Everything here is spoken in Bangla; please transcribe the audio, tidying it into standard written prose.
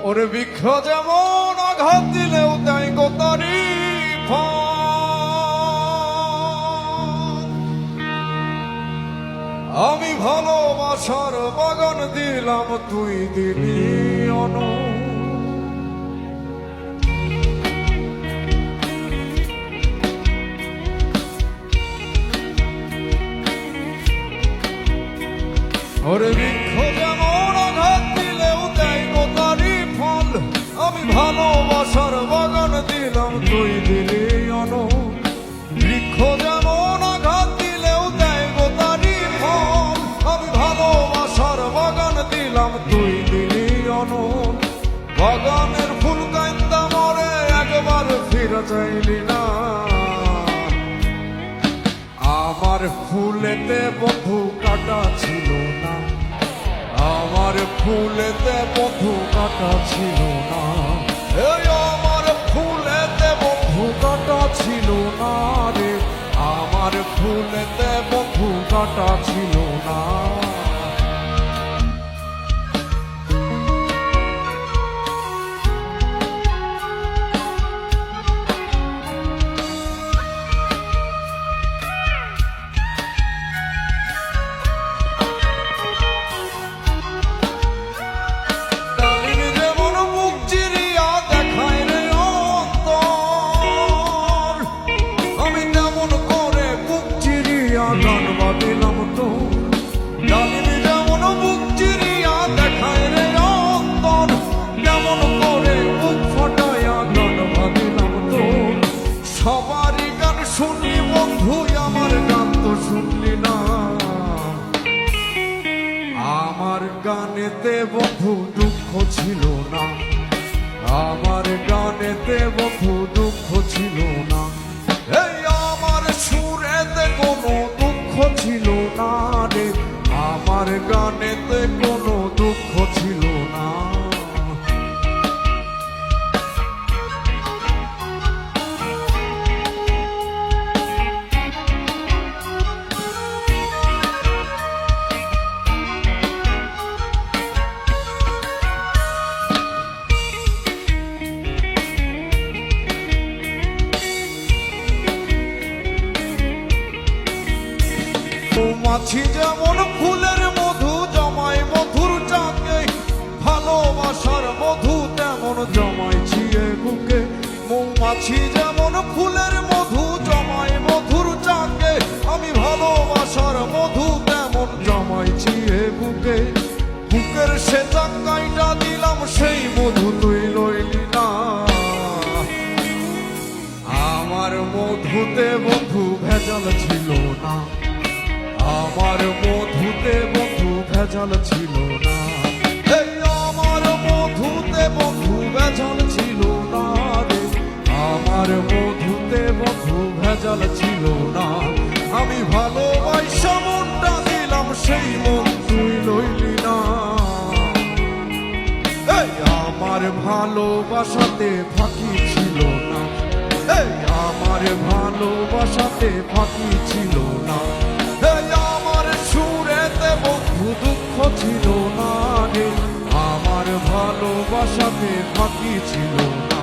ওরে বৃক্ষ যেমন আঘাত দিলেও দেয় গো তারি আমি ভালোবাসার বাগান দিলাম তুই দিলি অন ওরে বৃক্ষ যেমন আঘাত দিলেও দেয় গো তারি ফল আমি ভালোবাসার বাগান দিলাম তুই দিলি অন বৃক্ষ যেমন আঘাত দিলেও দেয় গো তারি ফল আমি ভালোবাসার বাগান দিলাম তুই দিলি অন বাগানের ফুল কান্দা মরে একবার ফিরে চাইলি না আমার ফুলেতে বধু কাটা ছিল না আমার ফুলেতে বধু কাটা ছিল না এই আমার ফুলেতে বধু কাটা ছিল না রে আমার ফুলেতে বধু কাটা ছিল না দিলাম তো ডালিম যেমন বুক চিরিয়া দেখায় রে অন্তর যেমন করে বুক ফাটাইয়া গান বাঁধিলাম তো সবারই গান শুনি বন্ধু আমার গান তো শুনলি না আমার গানেতে বন্ধু দুঃখ ছিল না আমার গানেতে বন্ধু দুঃখ ছিল না এই আমার সুরেতে কোনো ছিল না রে আমার গানেতে কোনো দুঃখ ছিল না মৌমাছি যেমন ফুলের মধু জমায় মধুর চাকে ভালোবাসার মধু তেমন জমায় ছিয়ে বুকে মৌমাছি যেমন ফুলের মধু জমায় মধুর চাকে আমি ভালোবাসার মধু তেমন জমায় ছিয়ে বুকে বুকের সে চাকাইটা দিলাম সেই মধু তুই লইলি না আমার মধুতে বন্ধু ভেজাল ছিল না আমার মধুতে বন্ধু ভেজাল ছিল না এই আমার মধুতে বন্ধু ভেজাল ছিল না রে আমার মধুতে বন্ধু ভেজাল ছিল না আমি ভালোবাসা মনটা দিলাম সেই মন তুই লইলি না এই আমার ভালোবাসাতে ফাঁকি ছিল না এই আমার ভালোবাসাতে ফাঁকি ছিল না আমার সুরেতে বন্ধু দুঃখ ছিল না রে আমার ভালোবাসাতে ফাঁকি ছিল না